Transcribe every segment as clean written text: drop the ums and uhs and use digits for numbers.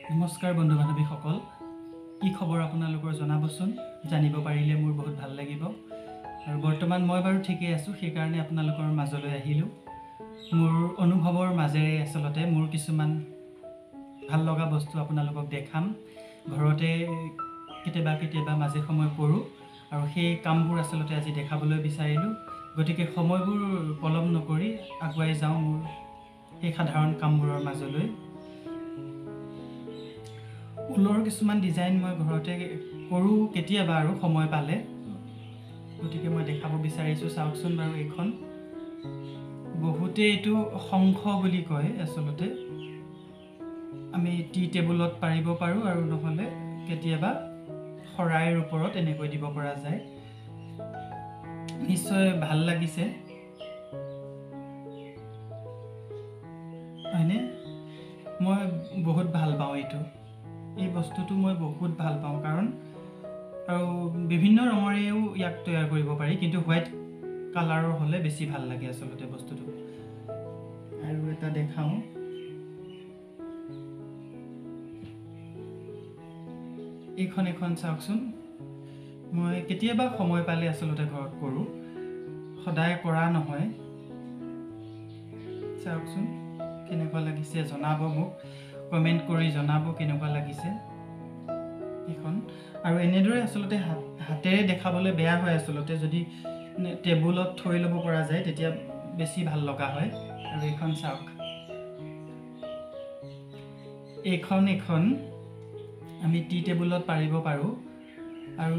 নমস্কাৰ বন্ধু বান্ধৱীসকল কি খবৰ আপোনালোকৰ জনাবচোন জানিব পাৰিলে মোৰ বহুত ভাল লাগিব আৰু বৰ্তমান মই বাৰু ঠিকই আছো সেই কাৰণে আপোনালোকৰ মাজলৈ আহিলো মোৰ অনুভৱৰ মাজেৰে আসলতে মোৰ কিছুমান ভাল লগা বস্তু আপোনালোকক দেখাম ঘৰতে কেতিয়াবা মাজে সময় কৰো আৰু সেই কামবোৰ আসলতে আজি দেখাবলৈ বিচাৰিলো গতিকে সময়বোৰ পলম নকৰি আগুৱাই যাওঁ মোৰ এই সাধাৰণ কামবোৰৰ মাজলৈ ঊলৰ কিছুমান ডিজাইন মই ঘৰতে কৰো কেতিয়াবা আৰু সময় পালে গতিকে মই দেখাব বিচাৰিছো চাওকচোন বাৰু এইখন বহুতে এইটো শংখ বুলি কয় আসলতে আমি টি টেবুলত পাৰিব পাৰো আৰু নহলে কেতিয়াবা খৰাইৰ ওপৰত এনেকৈ দিব পৰা যায় নিশ্চয় ভাল লাগিছে হয়নে মই বহুত ভাল পাওঁ এইটো এই বস্তুটো মই বহুত ভাল পাওঁ কাৰণ আৰু বিভিন্ন ৰঙৰেও ইয়াক তৈয়াৰ কৰিব পাৰি কিন্তু হোৱাইট কালাৰৰ হলে বেছি ভাল লাগে আসলতে বস্তুটো আৰু এটা দেখাও এখন চাওকচোন মই কেতিয়াবা সময় পালে আসলতে ঘৰত কৰো সদায় কৰা নহয় চাওকচোন কেনেকুৱা লাগিছে জনাব মোক কমেন্ট কৰি জনাব কেনেকুৱা লাগিছে এখন আৰু এনেদৰে আসলতে হাতেৰে দেখাবলৈ বেয়া হয় আসলতে যদি টেবুলত থৈ লব পৰা যায় তেতিয়া বেছি ভাল লগা হয় আৰু এখন চাওক এখন আমি টি টেবুলত পাৰিব পাৰো আৰু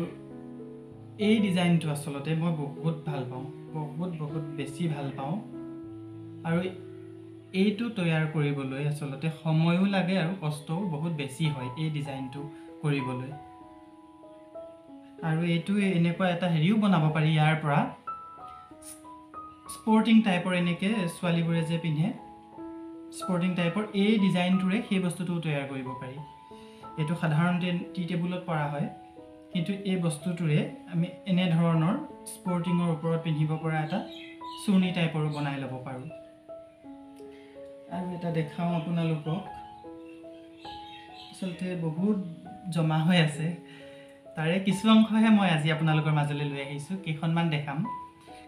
এই ডিজাইনটো আসলতে মই বহুত ভাল পাওঁ বহুত বেছি ভাল পাওঁ আৰু এইটো তৈয়াৰ কৰিবলৈ আসলতে সময়ও লাগে আৰু কষ্টও বহুত বেছি হয় এই ডিজাইনটো কৰিবলৈ আৰু এইটো এনেকুৱা এটা হেৰিও বনাব পাৰি ইয়াৰ পৰা স্পৰ্টিং টাইপৰ এনেকে ছোৱালীবোৰে যে পিন্ধে স্পৰ্টিং টাইপৰ এই ডিজাইনটোৰে সেই বস্তুটো তৈয়াৰ কৰিব পাৰি এইটো সাধাৰণতে টি টেবুলত পৰা হয় কিন্তু এই বস্তুটোৰে আমি এনে ধৰণৰ স্পৰ্টিংৰ ওপৰত পিন্ধিব পৰা এটা চুনি টাইপৰ বনাই ল'ব পাৰো আৰু এটা দেখাও আপোনালোকক আসলতে বহুত জমা হৈ আছে তাৰে কিছু অংশহে মই আজি আপোনালোকৰ মাজলৈ লৈ আহিছো কেইখনমান দেখাম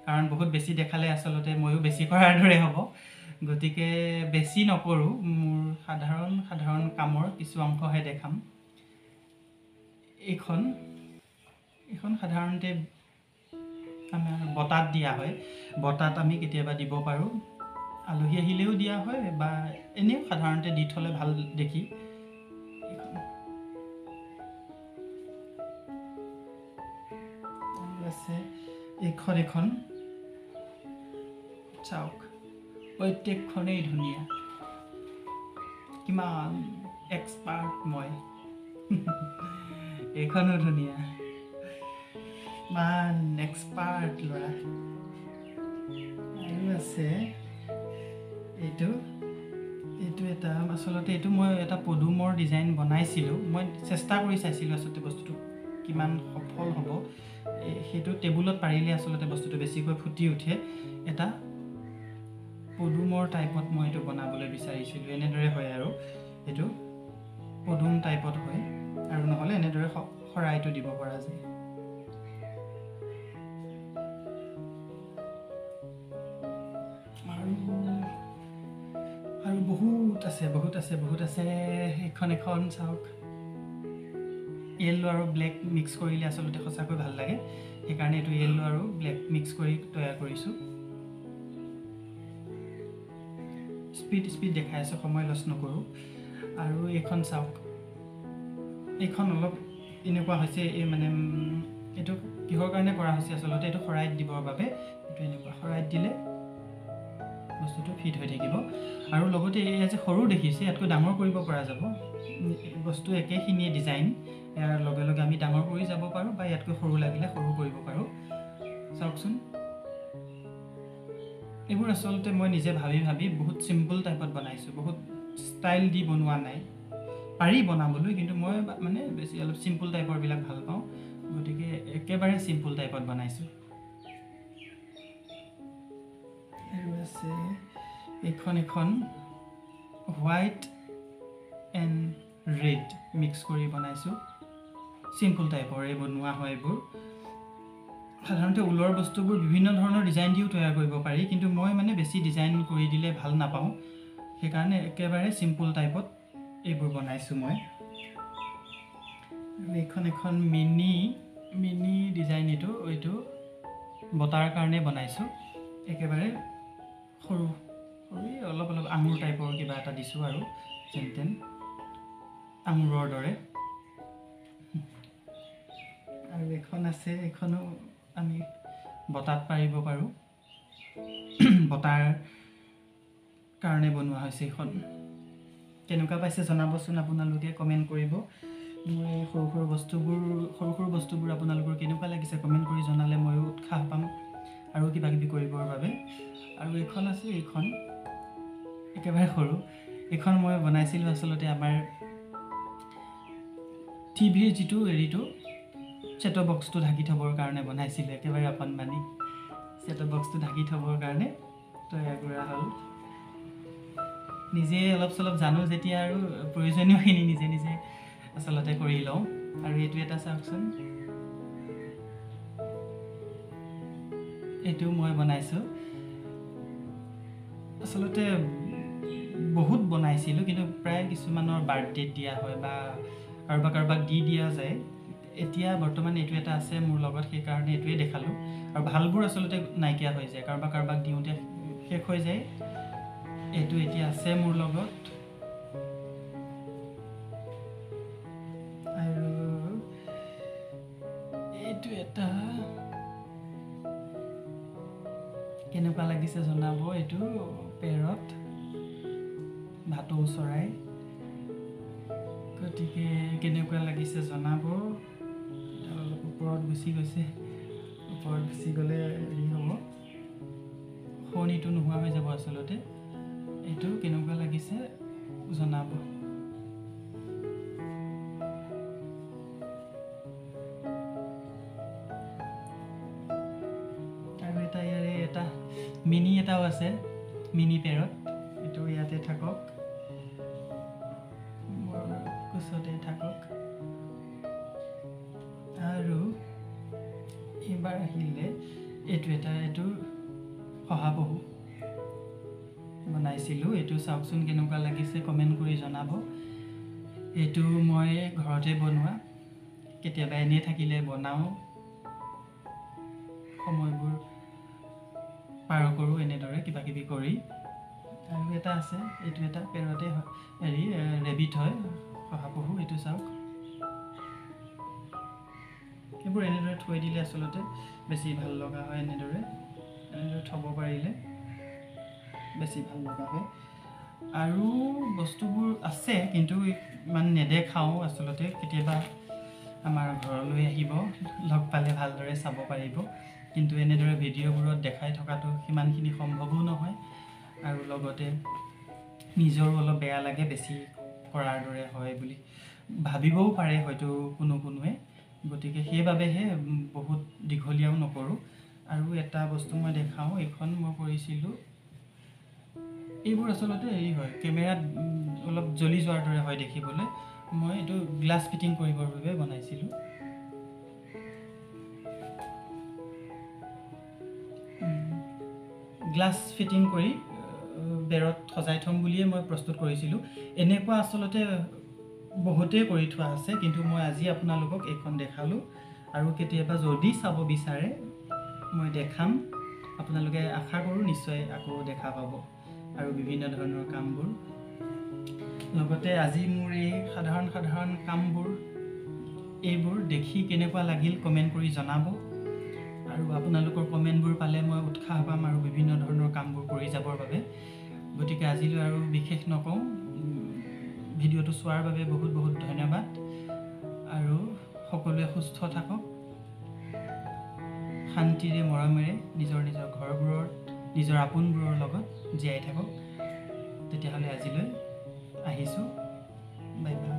কাৰণ বহুত বেছি দেখালে আসলতে ময়ো বেছি কৰাৰ দৰে হ'ব গতিকে বেছি নকৰো মোৰ সাধাৰণ কামৰ কিছু অংশহে দেখাম এখন সাধাৰণতে আমাৰ বটাত দিয়া হয় বটাত আমি কেতিয়াবা দিব পাৰো আলহী আহিলেও দিয়া হয় বা এনে সাধাৰণতে দি থলে ভাল দেখি আছে এখন চাওক প্ৰত্যেকখনেই ধুনীয়া কিমান এক্সপাৰ্ট মই এইখনো ধুনীয়া মান এক্সপাৰ্ট লৰা আৰু আছে এইটো এটা আসলতে এইটো মই এটা পদুমৰ ডিজাইন বনাইছিলো মই চেষ্টা কৰি চাইছিলো আসলতে বস্তুটো কিমান সফল হ'ব সেইটো টেবুলত পাৰিলে আসলতে বস্তুটো বেছিকৈ ফুটি উঠে এটা পদুমৰ টাইপত মই এইটো বনাবলৈ বিচাৰিছিলো এনেদৰে হয় আৰু এইটো পদুম টাইপত হয় আৰু নহলে এনেদৰে খৰাইটো দিব পৰা যায় আৰু বহুত আছে এখন চাওক য়েল্লো আৰু ব্লেক মিক্স কৰিলে আসলতে সঁচাকৈ ভাল লাগে সেইকাৰণে এইটো য়েল্লো আৰু ব্লেক মিক্স কৰি তৈয়াৰ কৰিছো স্পিড দেখাই আছে সময় লছ নকৰো আৰু এখন চাওক এইখন অলপ এনেকুৱা হৈছে এই মানে এইটো কিহৰ কাৰণে কৰা হৈছে আসলতে এইটো খৰাইত দিবৰ বাবে এইটো এনেকুৱা খৰাইত দিলে বস্তুটো ফিট হৈ থাকিব আৰু লগতে এই যে সৰু দেখিছে ইয়াতকৈ ডাঙৰ কৰিব পৰা যাব বস্তু একেখিনিয়ে ডিজাইন ইয়াৰ লগে আমি ডাঙৰ কৰি যাব পাৰো বা ইয়াতকৈ সৰু লাগিলে সৰু কৰিব পাৰো চাওকচোন এইবোৰ আসলতে মই নিজে ভাবি বহুত সিম্পল টাইপত বনাইছো বহুত ষ্টাইল দি বনোৱা নাই পাৰি বনাবলৈ কিন্তু মই মানে বেছি অলপ সিম্পল টাইপৰ বিলাক ভাল পাওঁ গতিকে একেবাৰে সিম্পল টাইপত বনাইছো আৰু আছে এখন হোৱাইট এণ্ড ৰেড মিক্স কৰি বনাইছোঁ সিম্পল টাইপৰে বনোৱা হয় এইবোৰ সাধাৰণতে ঊলৰ বস্তুবোৰ বিভিন্ন ধৰণৰ ডিজাইন দিও তৈয়াৰ কৰিব পাৰি কিন্তু মই মানে বেছি ডিজাইন কৰি দিলে ভাল নাপাওঁ সেইকাৰণে একেবাৰে সিম্পল টাইপত এইবোৰ বনাইছোঁ মই এখন মিনি ডিজাইন এইটো বটাৰ কাৰণে বনাইছোঁ একেবাৰে সৰু অলপ আঙুৰ টাইপৰ কিবা এটা দিছোঁ আৰু যেনতেন আঙুৰৰ দৰে আৰু এখন আছে এখনো আমি বটাত পাৰিব পাৰোঁ বটাৰ কাৰণে বনোৱা হৈছে এখন কেনেকুৱা পাইছে জনাবচোন আপোনালোকে কমেণ্ট কৰিব মই সৰু বস্তুবোৰ আপোনালোকৰ কেনেকুৱা লাগিছে কমেণ্ট কৰি জনালে ময়ো উৎসাহ পাম আৰু কিবা কিবি কৰিবৰ বাবে আৰু এখন আছে এইখন একেবাৰে সৰু এখন মই বনাইছিলোঁ আচলতে আমাৰ টিভিৰ যিটো এৰিটো সেট বক্সটো ঢাকি থবৰ কাৰণে বনাইছিলোঁ একেবাৰে অকণমানি সেট বক্সটো ঢাকি থবৰ কাৰণে তৈয়াৰ কৰা হ'ল নিজে অলপ চলপ জানো যেতিয়া আৰু প্ৰয়োজনীয়খিনি নিজে আচলতে কৰি লওঁ আৰু এইটো এটা চাওকচোন এইটো মই বনাইছোঁ আচলতে বহুত বনাইছিলোঁ কিন্তু প্ৰায় কিছুমানৰ বাৰ্থডে দিয়া হয় বা কাৰোবাক দি দিয়া যায় এতিয়া বৰ্তমান এইটো এটা আছে মোৰ লগত সেইকাৰণে এইটোৱে দেখালোঁ আৰু ভালবোৰ আচলতে নাইকিয়া হৈ যায় কাৰোবাক দিওঁতে শেষ হৈ যায় এইটো এতিয়া আছে মোৰ লগত আৰু এইটো এটা কেনেকুৱা লাগিছে জনাব এইটো পেৰট ভাটৌ চৰাই গতিকে কেনেকুৱা লাগিছে জনাব অলপ ওপৰত গুচি গৈছে ওপৰত গুচি গ'লে হেৰি হ'ব শনিটো নোহোৱা হৈ যাব আচলতে এইটো কেনেকুৱা লাগিছে জনাব আৰু এটা মিনি এটাও আছে মিনি পেৰট এইটো ইয়াতে থাকক মোৰ কোচতে থাকক আৰু এইবাৰ আহিলে এইটো শহাপহু বনাইছিলোঁ এইটো চাওকচোন কেনেকুৱা লাগিছে কমেণ্ট কৰি জনাব এইটো মই ঘৰতে বনোৱা কেতিয়াবা এনেই থাকিলে বনাওঁ সময়বোৰ পাৰ কৰোঁ এনেদৰে কিবা কিবি কৰি আৰু এটা আছে এইটো এটা পেৰতে হয় হেৰি ৰেবিট হয় শহাপহু এইটো চাওক এইবোৰ এনেদৰে থৈ দিলে আচলতে বেছি ভাল লগা হয় এনেদৰে থ'ব পাৰিলে বেছি ভাল লগা হয় আৰু বস্তুবোৰ আছে কিন্তু ইমান নেদেখাওঁ আচলতে কেতিয়াবা আমাৰ ঘৰলৈ আহিব লগ পালে ভালদৰে চাব পাৰিব কিন্তু এনেদৰে ভিডিঅ'বোৰত দেখাই থকাটো সিমানখিনি সম্ভৱো নহয় আৰু লগতে নিজৰো অলপ বেয়া লাগে বেছি কৰাৰ দৰে হয় বুলি ভাবিবও পাৰে হয়তো কোনোৱে গতিকে সেইবাবেহে বহুত দীঘলীয়াও নকৰোঁ আৰু এটা বস্তু মই দেখাওঁ এইখন মই কৰিছিলোঁ এইবোৰ আচলতে হেৰি হয় কেমেৰাত অলপ জ্বলি যোৱাৰ দৰে হয় দেখিবলৈ মই এইটো গ্লাছ ফিটিং কৰিবৰ বাবে বনাইছিলোঁ গ্লাছ ফিটিং কৰি বেৰত সজাই থ'ম বুলিয়ে মই প্ৰস্তুত কৰিছিলোঁ এনেকুৱা আচলতে বহুতেই কৰি থোৱা আছে কিন্তু মই আজি আপোনালোকক এইখন দেখালোঁ আৰু কেতিয়াবা যদি চাব বিচাৰে মই দেখাম আপোনালোকে আশা কৰোঁ নিশ্চয় আকৌ দেখা পাব আৰু বিভিন্ন ধৰণৰ কামবোৰ লগতে আজি মোৰ এই সাধাৰণ কামবোৰ এইবোৰ দেখি কেনেকুৱা লাগিল কমেণ্ট কৰি জনাব আৰু আপোনালোকৰ কমেণ্টবোৰ পালে মই উৎসাহ পাম আৰু বিভিন্ন ধৰণৰ কামবোৰ কৰি যাবৰ বাবে গতিকে আজিলৈ আৰু বিশেষ নকওঁ ভিডিঅ'টো চোৱাৰ বাবে বহুত ধন্যবাদ আৰু সকলোৱে সুস্থ থাকক শান্তিৰে মৰমেৰে নিজৰ ঘৰবোৰত নিজৰ আপোনবোৰৰ লগত জীয়াই থাকক তেতিয়াহ'লে আজিলৈ আহিছোঁ বাই বাই